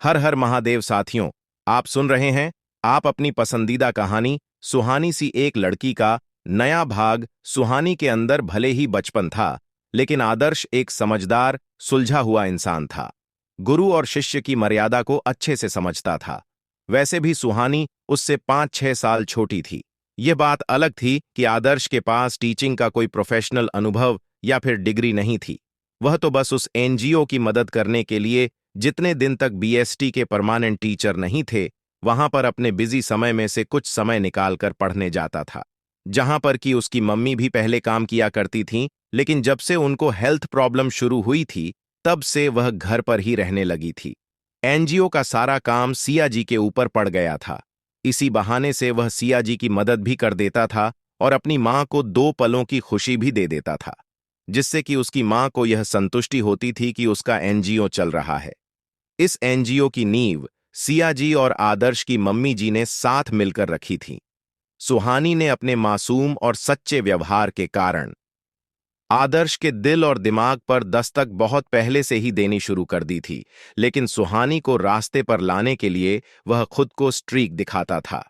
हर हर महादेव साथियों, आप सुन रहे हैं आप अपनी पसंदीदा कहानी सुहानी सी एक लड़की का नया भाग। सुहानी के अंदर भले ही बचपन था, लेकिन आदर्श एक समझदार, सुलझा हुआ इंसान था। गुरु और शिष्य की मर्यादा को अच्छे से समझता था। वैसे भी सुहानी उससे 5-6 साल छोटी थी। यह बात अलग थी कि आदर्श के पास टीचिंग का कोई प्रोफेशनल अनुभव या फिर डिग्री नहीं थी। वह तो बस उस एनजीओ की मदद करने के लिए जितने दिन तक बीएसटी के परमानेंट टीचर नहीं थे, वहां पर अपने बिजी समय में से कुछ समय निकालकर पढ़ने जाता था। जहां पर कि उसकी मम्मी भी पहले काम किया करती थीं, लेकिन जब से उनको हेल्थ प्रॉब्लम शुरू हुई थी, तब से वह घर पर ही रहने लगी थी। एनजीओ का सारा काम सिया जी के ऊपर पड़ गया था। इसी बहाने से वह सिया जी की मदद भी कर देता था और अपनी मां को 2 पलों की खुशी भी दे देता था, जिससे कि उसकी मां को यह संतुष्टि होती थी कि उसका एनजीओ चल रहा है। इस एनजीओ की नींव सिया जी और आदर्श की मम्मी जी ने साथ मिलकर रखी थी। सुहानी ने अपने मासूम और सच्चे व्यवहार के कारण आदर्श के दिल और दिमाग पर दस्तक बहुत पहले से ही देनी शुरू कर दी थी, लेकिन सुहानी को रास्ते पर लाने के लिए वह खुद को स्ट्रीक दिखाता था।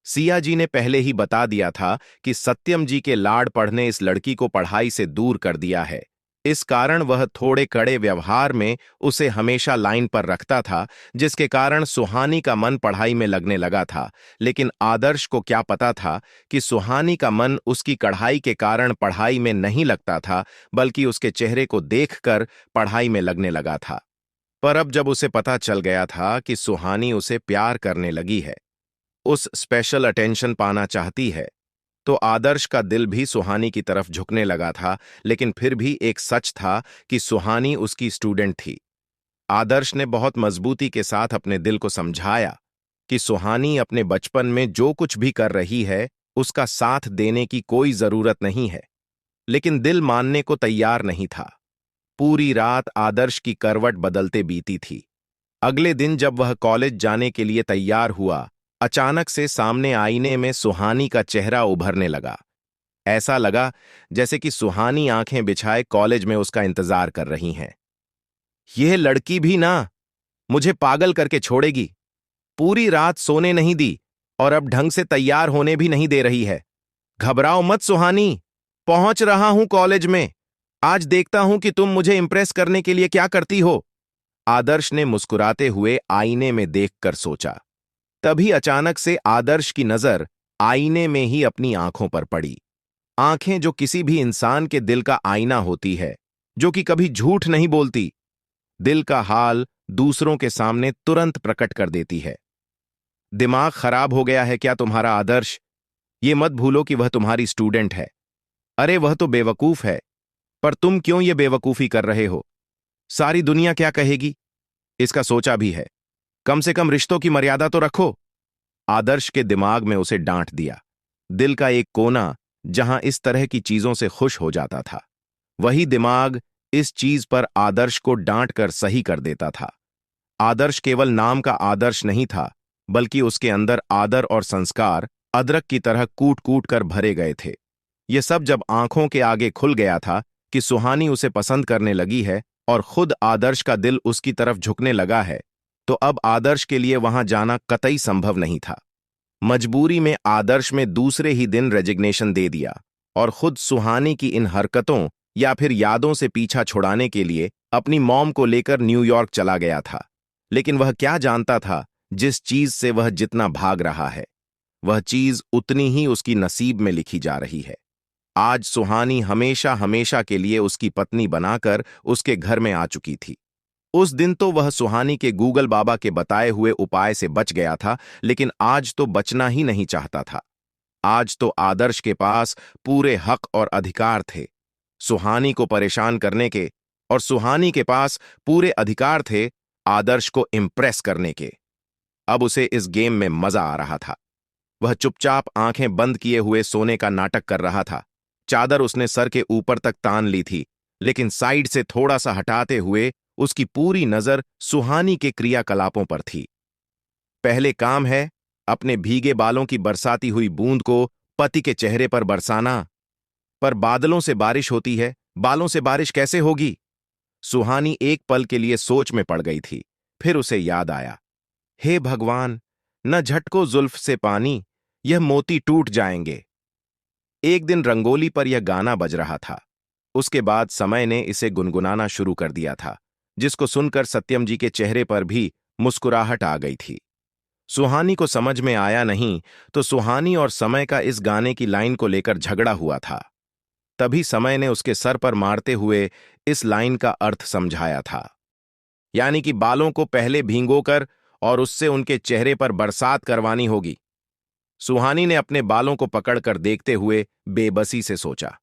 सिया जी ने पहले ही बता दिया था कि सत्यम जी के लाड़ पढ़ने इस लड़की को पढ़ाई से दूर कर दिया है। इस कारण वह थोड़े कड़े व्यवहार में उसे हमेशा लाइन पर रखता था, जिसके कारण सुहानी का मन पढ़ाई में लगने लगा था। लेकिन आदर्श को क्या पता था कि सुहानी का मन उसकी कढ़ाई के कारण पढ़ाई में नहीं लगता था, बल्कि उसके चेहरे को देखकर पढ़ाई में लगने लगा था। पर अब जब उसे पता चल गया था कि सुहानी उसे प्यार करने लगी है, उस स्पेशल अटेंशन पाना चाहती है, तो आदर्श का दिल भी सुहानी की तरफ झुकने लगा था। लेकिन फिर भी एक सच था कि सुहानी उसकी स्टूडेंट थी। आदर्श ने बहुत मजबूती के साथ अपने दिल को समझाया कि सुहानी अपने बचपन में जो कुछ भी कर रही है, उसका साथ देने की कोई जरूरत नहीं है। लेकिन दिल मानने को तैयार नहीं था। पूरी रात आदर्श की करवट बदलते बीती थी। अगले दिन जब वह कॉलेज जाने के लिए तैयार हुआ, अचानक से सामने आईने में सुहानी का चेहरा उभरने लगा। ऐसा लगा जैसे कि सुहानी आंखें बिछाए कॉलेज में उसका इंतजार कर रही हैं। यह लड़की भी ना मुझे पागल करके छोड़ेगी। पूरी रात सोने नहीं दी और अब ढंग से तैयार होने भी नहीं दे रही है। घबराओ मत सुहानी, पहुंच रहा हूं कॉलेज में। आज देखता हूं कि तुम मुझे इंप्रेस करने के लिए क्या करती हो। आदर्श ने मुस्कुराते हुए आईने में देखकर सोचा। तभी अचानक से आदर्श की नजर आईने में ही अपनी आंखों पर पड़ी। आंखें जो किसी भी इंसान के दिल का आईना होती है, जो कि कभी झूठ नहीं बोलती, दिल का हाल दूसरों के सामने तुरंत प्रकट कर देती है। दिमाग खराब हो गया है क्या तुम्हारा आदर्श? ये मत भूलो कि वह तुम्हारी स्टूडेंट है। अरे वह तो बेवकूफ है, पर तुम क्यों ये बेवकूफी कर रहे हो? सारी दुनिया क्या कहेगी, इसका सोचा भी है? कम से कम रिश्तों की मर्यादा तो रखो। आदर्श के दिमाग में उसे डांट दिया। दिल का एक कोना जहां इस तरह की चीजों से खुश हो जाता था, वही दिमाग इस चीज पर आदर्श को डांट कर सही कर देता था। आदर्श केवल नाम का आदर्श नहीं था, बल्कि उसके अंदर आदर और संस्कार अदरक की तरह कूट कूट कर भरे गए थे। ये सब जब आंखों के आगे खुल गया था कि सुहानी उसे पसंद करने लगी है और खुद आदर्श का दिल उसकी तरफ झुकने लगा है, तो अब आदर्श के लिए वहां जाना कतई संभव नहीं था। मजबूरी में आदर्श में दूसरे ही दिन रेजिग्नेशन दे दिया और खुद सुहानी की इन हरकतों या फिर यादों से पीछा छुड़ाने के लिए अपनी मॉम को लेकर न्यूयॉर्क चला गया था। लेकिन वह क्या जानता था, जिस चीज से वह जितना भाग रहा है, वह चीज उतनी ही उसकी नसीब में लिखी जा रही है। आज सुहानी हमेशा हमेशा के लिए उसकी पत्नी बनाकर उसके घर में आ चुकी थी। उस दिन तो वह सुहानी के गूगल बाबा के बताए हुए उपाय से बच गया था, लेकिन आज तो बचना ही नहीं चाहता था। आज तो आदर्श के पास पूरे हक और अधिकार थे सुहानी को परेशान करने के, और सुहानी के पास पूरे अधिकार थे आदर्श को इम्प्रेस करने के। अब उसे इस गेम में मजा आ रहा था। वह चुपचाप आंखें बंद किए हुए सोने का नाटक कर रहा था। चादर उसने सर के ऊपर तक तान ली थी, लेकिन साइड से थोड़ा सा हटाते हुए उसकी पूरी नजर सुहानी के क्रियाकलापों पर थी। पहले काम है अपने भीगे बालों की बरसाती हुई बूंद को पति के चेहरे पर बरसाना। पर बादलों से बारिश होती है, बालों से बारिश कैसे होगी? सुहानी एक पल के लिए सोच में पड़ गई थी। फिर उसे याद आया, हे भगवान, न झटको जुल्फ से पानी, यह मोती टूट जाएंगे। एक दिन रंगोली पर यह गाना बज रहा था। उसके बाद समय ने इसे गुनगुनाना शुरू कर दिया था, जिसको सुनकर सत्यम जी के चेहरे पर भी मुस्कुराहट आ गई थी। सुहानी को समझ में आया नहीं तो सुहानी और समय का इस गाने की लाइन को लेकर झगड़ा हुआ था। तभी समय ने उसके सर पर मारते हुए इस लाइन का अर्थ समझाया था, यानी कि बालों को पहले भींगोकर और उससे उनके चेहरे पर बरसात करवानी होगी। सुहानी ने अपने बालों को पकड़कर देखते हुए बेबसी से सोचा,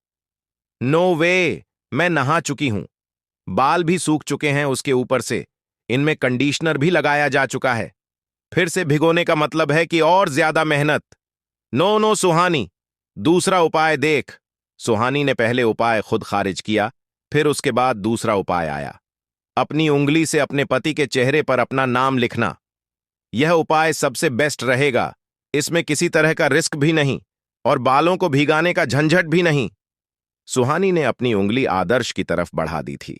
नो वे, मैं नहा चुकी हूं, बाल भी सूख चुके हैं, उसके ऊपर से इनमें कंडीशनर भी लगाया जा चुका है। फिर से भिगोने का मतलब है कि और ज्यादा मेहनत। नो नो सुहानी, दूसरा उपाय देख। सुहानी ने पहले उपाय खुद खारिज किया, फिर उसके बाद दूसरा उपाय आया, अपनी उंगली से अपने पति के चेहरे पर अपना नाम लिखना। यह उपाय सबसे बेस्ट रहेगा, इसमें किसी तरह का रिस्क भी नहीं और बालों को भिगाने का झंझट भी नहीं। सुहानी ने अपनी उंगली आदर्श की तरफ बढ़ा दी थी।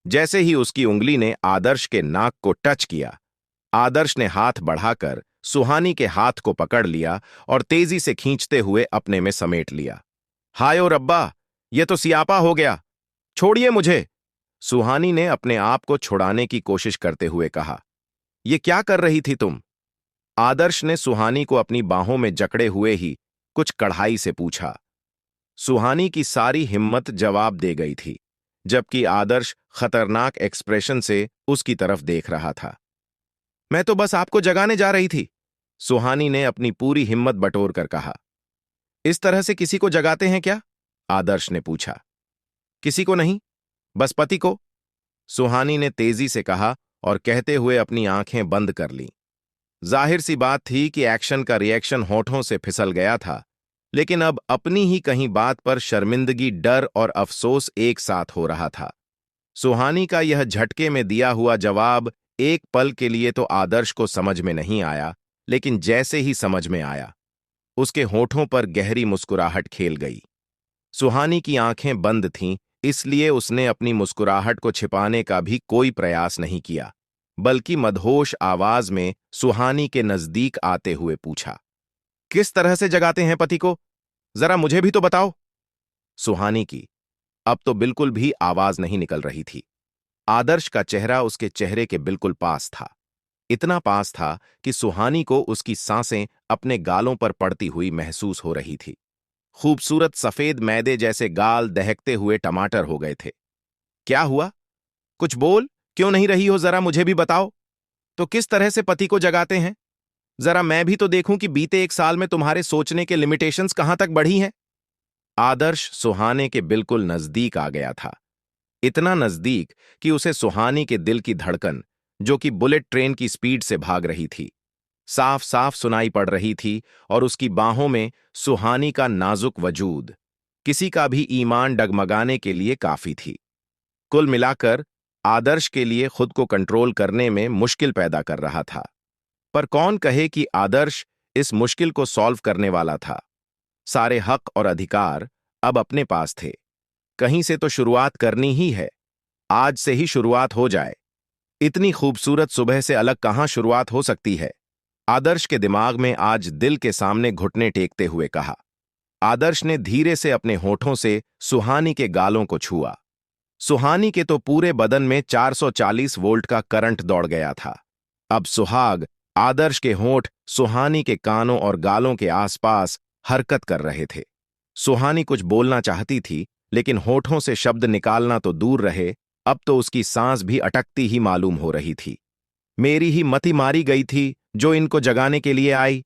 जैसे ही उसकी उंगली ने आदर्श के नाक को टच किया, आदर्श ने हाथ बढ़ाकर सुहानी के हाथ को पकड़ लिया और तेजी से खींचते हुए अपने में समेट लिया। हायो रब्बा, यह तो सियापा हो गया, छोड़िए मुझे। सुहानी ने अपने आप को छुड़ाने की कोशिश करते हुए कहा, यह क्या कर रही थी तुम? आदर्श ने सुहानी को अपनी बाहों में जकड़े हुए ही कुछ कढ़ाई से पूछा। सुहानी की सारी हिम्मत जवाब दे गई थी, जबकि आदर्श खतरनाक एक्सप्रेशन से उसकी तरफ देख रहा था। मैं तो बस आपको जगाने जा रही थी, सुहानी ने अपनी पूरी हिम्मत बटोर कर कहा। इस तरह से किसी को जगाते हैं क्या? आदर्श ने पूछा। किसी को नहीं, बस पति को, सुहानी ने तेजी से कहा और कहते हुए अपनी आंखें बंद कर लीं। जाहिर सी बात थी कि एक्शन का रिएक्शन होठों से फिसल गया था, लेकिन अब अपनी ही कहीं बात पर शर्मिंदगी, डर और अफसोस एक साथ हो रहा था। सुहानी का यह झटके में दिया हुआ जवाब एक पल के लिए तो आदर्श को समझ में नहीं आया, लेकिन जैसे ही समझ में आया, उसके होठों पर गहरी मुस्कुराहट खेल गई। सुहानी की आंखें बंद थीं, इसलिए उसने अपनी मुस्कुराहट को छिपाने का भी कोई प्रयास नहीं किया, बल्कि मदहोश आवाज में सुहानी के नजदीक आते हुए पूछा, किस तरह से जगाते हैं पति को? जरा मुझे भी तो बताओ। सुहानी की अब तो बिल्कुल भी आवाज नहीं निकल रही थी। आदर्श का चेहरा उसके चेहरे के बिल्कुल पास था, इतना पास था कि सुहानी को उसकी सांसें अपने गालों पर पड़ती हुई महसूस हो रही थी। खूबसूरत सफेद मैदे जैसे गाल दहकते हुए टमाटर हो गए थे। क्या हुआ? कुछ बोल क्यों नहीं रही हो, जरा मुझे भी बताओ। तो किस तरह से पति को जगाते हैं? जरा मैं भी तो देखूं कि बीते एक साल में तुम्हारे सोचने के लिमिटेशंस कहां तक बढ़ी हैं। आदर्श सुहाने के बिल्कुल नजदीक आ गया था, इतना नजदीक कि उसे सुहानी के दिल की धड़कन, जो कि बुलेट ट्रेन की स्पीड से भाग रही थी, साफ साफ सुनाई पड़ रही थी और उसकी बाहों में सुहानी का नाजुक वजूद किसी का भी ईमान डगमगाने के लिए काफी थी। कुल मिलाकर आदर्श के लिए खुद को कंट्रोल करने में मुश्किल पैदा कर रहा था। पर कौन कहे कि आदर्श इस मुश्किल को सॉल्व करने वाला था। सारे हक और अधिकार अब अपने पास थे। कहीं से तो शुरुआत करनी ही है, आज से ही शुरुआत हो जाए। इतनी खूबसूरत सुबह से अलग कहां शुरुआत हो सकती है? आदर्श के दिमाग में आज दिल के सामने घुटने टेकते हुए कहा। आदर्श ने धीरे से अपने होठों से सुहानी के गालों को छुआ। सुहानी के तो पूरे बदन में 440 वोल्ट का करंट दौड़ गया था। अब सुहाग आदर्श के होंठ सुहानी के कानों और गालों के आसपास हरकत कर रहे थे। सुहानी कुछ बोलना चाहती थी, लेकिन होठों से शब्द निकालना तो दूर रहे, अब तो उसकी सांस भी अटकती ही मालूम हो रही थी। मेरी ही मति मारी गई थी जो इनको जगाने के लिए आई।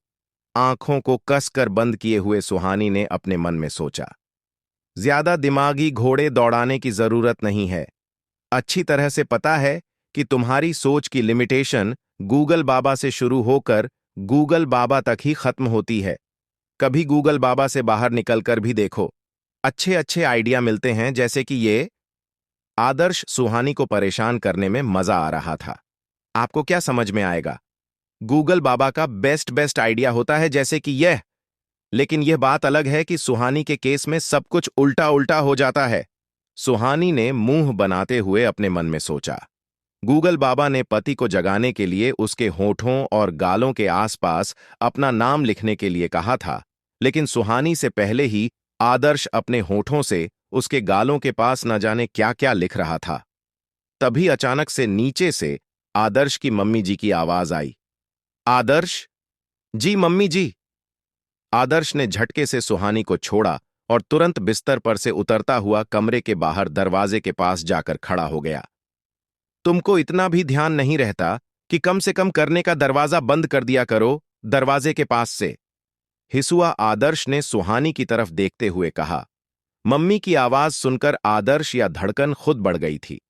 आंखों को कसकर बंद किए हुए सुहानी ने अपने मन में सोचा, ज्यादा दिमागी घोड़े दौड़ाने की जरूरत नहीं है। अच्छी तरह से पता है कि तुम्हारी सोच की लिमिटेशन गूगल बाबा से शुरू होकर गूगल बाबा तक ही खत्म होती है। कभी गूगल बाबा से बाहर निकलकर भी देखो, अच्छे अच्छे आइडिया मिलते हैं, जैसे कि ये। आदर्श सुहानी को परेशान करने में मजा आ रहा था। आपको क्या समझ में आएगा? गूगल बाबा का बेस्ट आइडिया होता है, जैसे कि यह। लेकिन यह बात अलग है कि सुहानी के केस में सब कुछ उल्टा उल्टा हो जाता है। सुहानी ने मुंह बनाते हुए अपने मन में सोचा। गूगल बाबा ने पति को जगाने के लिए उसके होठों और गालों के आसपास अपना नाम लिखने के लिए कहा था, लेकिन सुहानी से पहले ही आदर्श अपने होठों से उसके गालों के पास न जाने क्या क्या लिख रहा था। तभी अचानक से नीचे से आदर्श की मम्मी जी की आवाज आई। आदर्श जी, मम्मी जी। आदर्श ने झटके से सुहानी को छोड़ा और तुरंत बिस्तर पर से उतरता हुआ कमरे के बाहर दरवाजे के पास जाकर खड़ा हो गया। तुमको इतना भी ध्यान नहीं रहता कि कम से कम करने का दरवाजा बंद कर दिया करो, दरवाजे के पास से। हिसुआ आदर्श ने सुहानी की तरफ देखते हुए कहा। मम्मी की आवाज सुनकर आदर्श या धड़कन खुद बढ़ गई थी।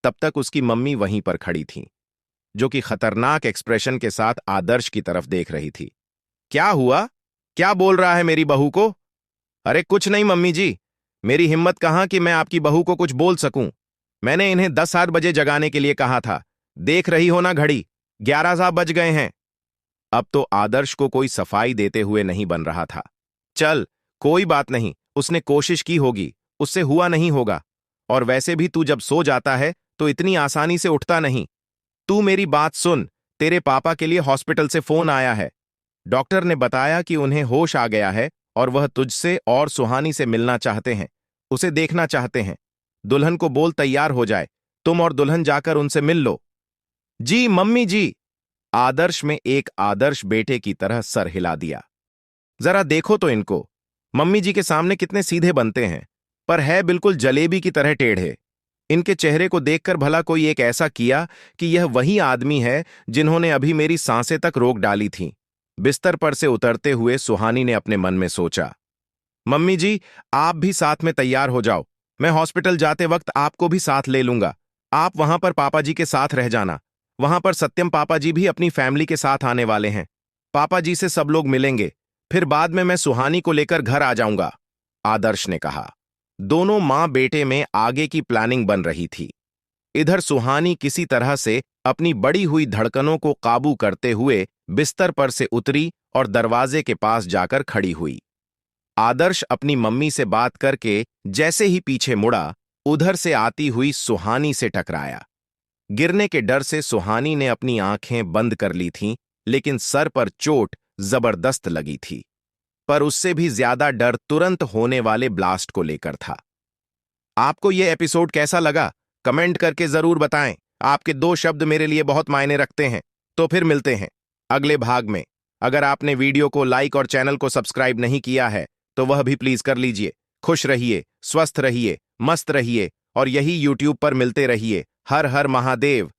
तब तक उसकी मम्मी वहीं पर खड़ी थी, जो कि खतरनाक एक्सप्रेशन के साथ आदर्श की तरफ देख रही थी। क्या हुआ? क्या बोल रहा है मेरी बहू को? अरे कुछ नहीं मम्मी जी, मेरी हिम्मत कहां कि मैं आपकी बहू को कुछ बोल सकूं। मैंने इन्हें 10-7 बजे जगाने के लिए कहा था। देख रही हो ना घड़ी, 11 बज गए हैं। अब तो आदर्श को कोई सफाई देते हुए नहीं बन रहा था। चल, कोई बात नहीं, उसने कोशिश की होगी, उससे हुआ नहीं होगा। और वैसे भी तू जब सो जाता है तो इतनी आसानी से उठता नहीं। तू मेरी बात सुन, तेरे पापा के लिए हॉस्पिटल से फोन आया है। डॉक्टर ने बताया कि उन्हें होश आ गया है और वह तुझसे और सुहानी से मिलना चाहते हैं, उसे देखना चाहते हैं। दुल्हन को बोल तैयार हो जाए, तुम और दुल्हन जाकर उनसे मिल लो। जी मम्मी जी। आदर्श में एक आदर्श बेटे की तरह सर हिला दिया। जरा देखो तो इनको, मम्मी जी के सामने कितने सीधे बनते हैं, पर है बिल्कुल जलेबी की तरह टेढ़े। इनके चेहरे को देखकर भला कोई एक ऐसा किया कि यह वही आदमी है जिन्होंने अभी मेरी सांसें तक रोक डाली थीं। बिस्तर पर से उतरते हुए सुहानी ने अपने मन में सोचा। मम्मी जी, आप भी साथ में तैयार हो जाओ। मैं हॉस्पिटल जाते वक्त आपको भी साथ ले लूंगा। आप वहां पर पापा जी के साथ रह जाना। वहां पर सत्यम पापा जी भी अपनी फैमिली के साथ आने वाले हैं। पापा जी से सब लोग मिलेंगे, फिर बाद में मैं सुहानी को लेकर घर आ जाऊंगा, आदर्श ने कहा। दोनों मां बेटे में आगे की प्लानिंग बन रही थी। इधर सुहानी किसी तरह से अपनी बढ़ी हुई धड़कनों को काबू करते हुए बिस्तर पर से उतरी और दरवाजे के पास जाकर खड़ी हुई। आदर्श अपनी मम्मी से बात करके जैसे ही पीछे मुड़ा, उधर से आती हुई सुहानी से टकराया। गिरने के डर से सुहानी ने अपनी आंखें बंद कर ली थीं, लेकिन सर पर चोट जबरदस्त लगी थी। पर उससे भी ज्यादा डर तुरंत होने वाले ब्लास्ट को लेकर था। आपको यह एपिसोड कैसा लगा? कमेंट करके जरूर बताएं। आपके 2 शब्द मेरे लिए बहुत मायने रखते हैं। तो फिर मिलते हैं अगले भाग में। अगर आपने वीडियो को लाइक और चैनल को सब्सक्राइब नहीं किया है तो वह भी प्लीज कर लीजिए। खुश रहिए, स्वस्थ रहिए, मस्त रहिए और यही यूट्यूब पर मिलते रहिए। हर हर महादेव।